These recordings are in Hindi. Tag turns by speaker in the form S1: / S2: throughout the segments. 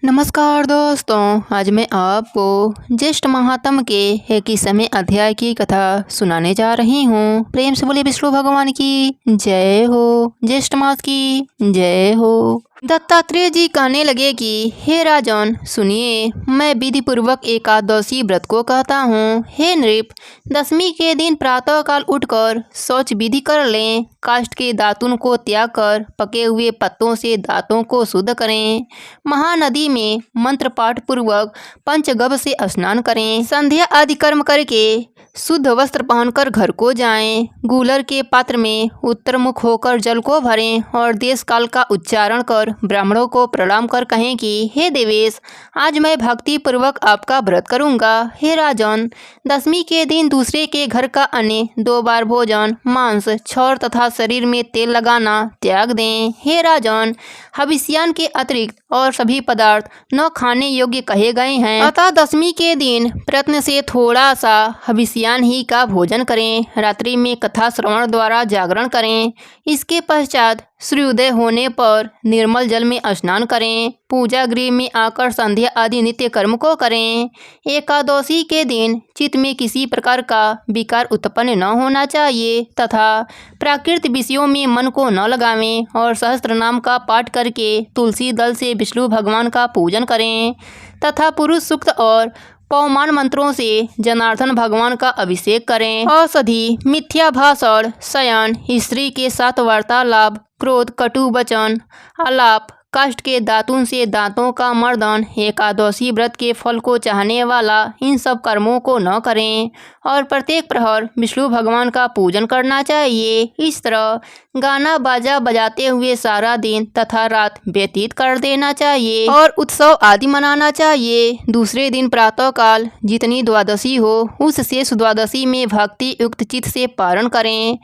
S1: नमस्कार दोस्तों, आज मैं आपको ज्येष्ठ महात्म के 21वें अध्याय की कथा सुनाने जा रही हूँ। प्रेम से बोले विष्णु भगवान की जय हो, ज्येष्ठ मास की जय हो। दत्तात्रेय जी कहने लगे कि हे राजन सुनिए, मैं विधि पूर्वक एकादशी व्रत को कहता हूँ। हे नृप, दशमी के दिन प्रातः काल उठकर शौच विधि कर लें। काष्ठ के दातुन को त्याग कर पके हुए पत्तों से दांतों को शुद्ध करें। महानदी में मंत्र पाठ पूर्वक पंचगव्य से स्नान करें। संध्या आदि कर्म करके शुद्ध वस्त्र पहनकर घर को जाएं। गूलर के पात्र में उत्तर मुख होकर जल को भरें और देश काल का उच्चारण कर ब्राह्मणों को प्रणाम कर कहें कि हे देवेश, आज मैं भक्ति पूर्वक आपका व्रत करूंगा। हे राजन, दशमी के दिन दूसरे के घर का अन्न 2 बार भोजन, मांस, छौर तथा शरीर में तेल लगाना त्याग दें। हे राजन, हविष्यान के अतिरिक्त और सभी पदार्थ न खाने योग्य कहे गए हैं, अतः दशमी के दिन प्रयत्न से थोड़ा सा हविष्यान ही का भोजन करें। रात्रि में कथा श्रवण द्वारा जागरण करें। इसके पश्चात सूर्योदय होने पर निर्मल जल में स्नान करें। पूजा गृह में आकर संध्या आदि नित्य कर्म को करें। एकादशी के दिन चित्त में किसी प्रकार का विकार उत्पन्न न होना चाहिए तथा प्राकृत विषयों में मन को न लगावें और सहस्त्र नाम का पाठ करके तुलसी दल से विष्णु भगवान का पूजन करें तथा पुरुष सूक्त और पौमान मंत्रों से जनार्दन भगवान का अभिषेक करें। औषधि, मिथ्या भाषण, शयन, स्त्री के साथ वार्तालाप, क्रोध, कटु वचन, आलाप, काष्ठ के दातुन से दांतों का मर्दन, एकादशी व्रत के फल को चाहने वाला इन सब कर्मों को न करें और प्रत्येक प्रहर विष्णु भगवान का पूजन करना चाहिए। इस तरह गाना बाजा बजाते हुए सारा दिन तथा रात व्यतीत कर देना चाहिए और उत्सव आदि मनाना चाहिए। दूसरे दिन प्रातः काल जितनी द्वादशी हो उस शेष द्वादशी में भक्ति युक्त चित्त से पारण करें।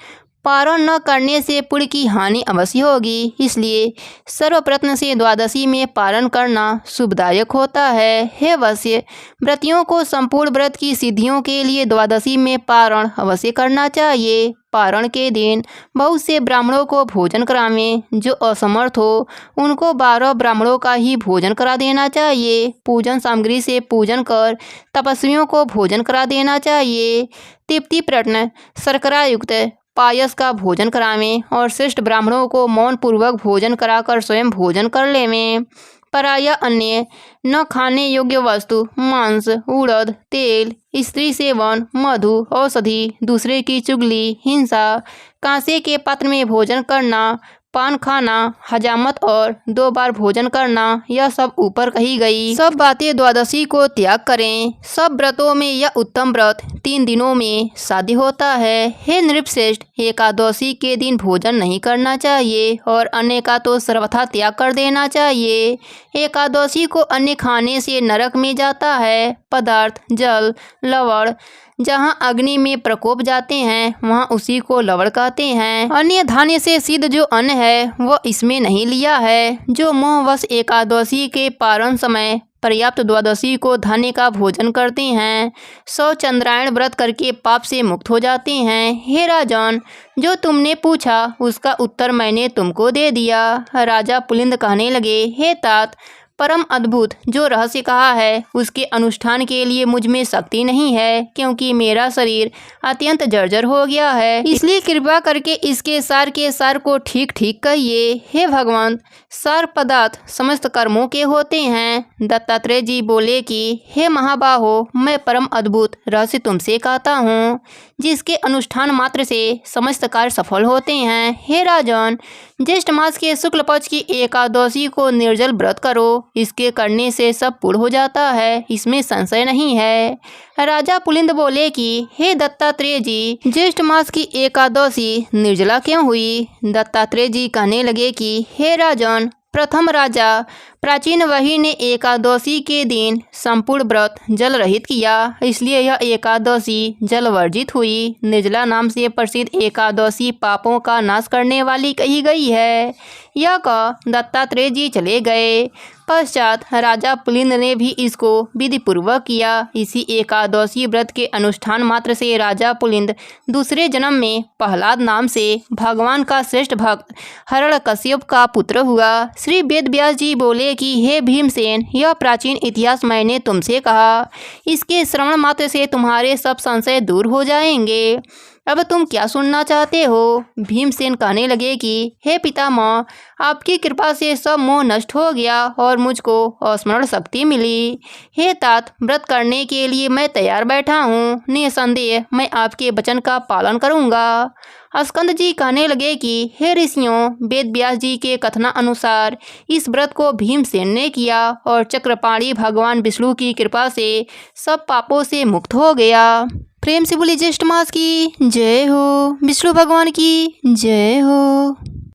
S1: पारण न करने से पुण्य की हानि अवश्य होगी, इसलिए सर्वप्रयत्न से द्वादशी में पारण करना शुभदायक होता है। हे वश्य, व्रतियों को संपूर्ण व्रत की सिद्धियों के लिए द्वादशी में पारण अवश्य करना चाहिए। पारण के दिन बहुत से ब्राह्मणों को भोजन करावें। जो असमर्थ हो उनको 12 ब्राह्मणों का ही भोजन करा देना चाहिए। पूजन सामग्री से पूजन कर तपस्वियों को भोजन करा देना चाहिए। तृप्ति प्रश्न शर्करा युक्त पायस का भोजन करावें और श्रेष्ठ ब्राह्मणों को मौन पूर्वक भोजन कराकर स्वयं भोजन कर लेवें। पराय अन्य न खाने योग्य वस्तु, मांस, उड़द, तेल, स्त्री सेवन, मधु, औषधि, दूसरे की चुगली, हिंसा, कांसे के पात्र में भोजन करना, पान खाना, हजामत और 2 बार भोजन करना, यह सब ऊपर कही गई सब बातें द्वादशी को त्याग करें। सब व्रतों में यह उत्तम व्रत 3 दिनों में साध्य होता है। हे नृपश्रेष्ठ, एकादशी के दिन भोजन नहीं करना चाहिए और अन्न का तो सर्वथा त्याग कर देना चाहिए। एकादशी को अन्न खाने से नरक में जाता है। पदार्थ, जल, लवण, जहाँ अग्नि में प्रकोप जाते हैं वहाँ उसी को लवण कहते हैं। अन्य धान्य से सिद्ध जो अन्न है वह इसमें नहीं लिया है। जो मोहवश एकादशी के पारण समय पर्याप्त द्वादशी को धान्य का भोजन करते हैं 100 चंद्रायण व्रत करके पाप से मुक्त हो जाते हैं। हे राजन, जो तुमने पूछा उसका उत्तर मैंने तुमको दे दिया। राजा पुलिंद कहने लगे, हे तात, परम अद्भुत जो रहस्य कहा है उसके अनुष्ठान के लिए मुझ में शक्ति नहीं है, क्योंकि मेरा शरीर अत्यंत जर्जर हो गया है। इसलिए कृपा करके इसके सार के सार को ठीक ठीक कहिए। हे भगवान, सार पदार्थ समस्त कर्मों के होते हैं। दत्तात्रेय जी बोले कि हे महाबाहो, मैं परम अद्भुत रहस्य तुमसे कहता हूँ जिसके अनुष्ठान मात्र से समस्त कार्य सफल होते हैं। हे राजन, ज्येष्ठ मास के शुक्ल पक्ष की एकादशी को निर्जल व्रत करो। इसके करने से सब पूर्ण हो जाता है, इसमें संशय नहीं है। राजा पुलिंद बोले कि हे दत्तात्रेय जी, ज्येष्ठ मास की एकादशी निर्जला क्यों हुई? दत्तात्रेय जी कहने लगे कि हे राजन, प्रथम राजा प्राचीन वही ने एकादशी के दिन संपूर्ण व्रत जल रहित किया, इसलिए यह एकादशी जल वर्जित हुई। निर्जला नाम से प्रसिद्ध एकादशी पापों का नाश करने वाली कही गई है। यह कह दत्तात्रेय जी चले गए। पश्चात राजा पुलिंद ने भी इसको विधि पूर्वक किया। इसी एकादशी व्रत के अनुष्ठान मात्र से राजा पुलिंद दूसरे जन्म में प्रहलाद नाम से भगवान का श्रेष्ठ भक्त हिरण्यकश्यप का पुत्र हुआ। श्री वेद व्यास जी बोले लगे कि हे भीमसेन, यह प्राचीन इतिहास मैंने तुमसे कहा, इसके श्रवण मात्र से तुम्हारे सब संशय दूर हो जाएंगे। अब तुम क्या सुनना चाहते हो? भीमसेन कहने लगे कि हे पितामह, आपकी कृपा से सब मोह नष्ट हो गया और मुझको स्मरण शक्ति मिली। हे तात, व्रत करने के लिए मैं तैयार बैठा हूँ। निसंदेह मैं आपके वचन का पालन करूँगा। स्कंद जी कहने लगे कि हे ऋषियों, वेद व्यास जी के कथना अनुसार इस व्रत को भीमसेन ने किया और चक्रपाणी भगवान विष्णु की कृपा से सब पापों से मुक्त हो गया। प्रेम से बोली ज्येष्ठ मास की जय हो, विष्णु भगवान की जय हो।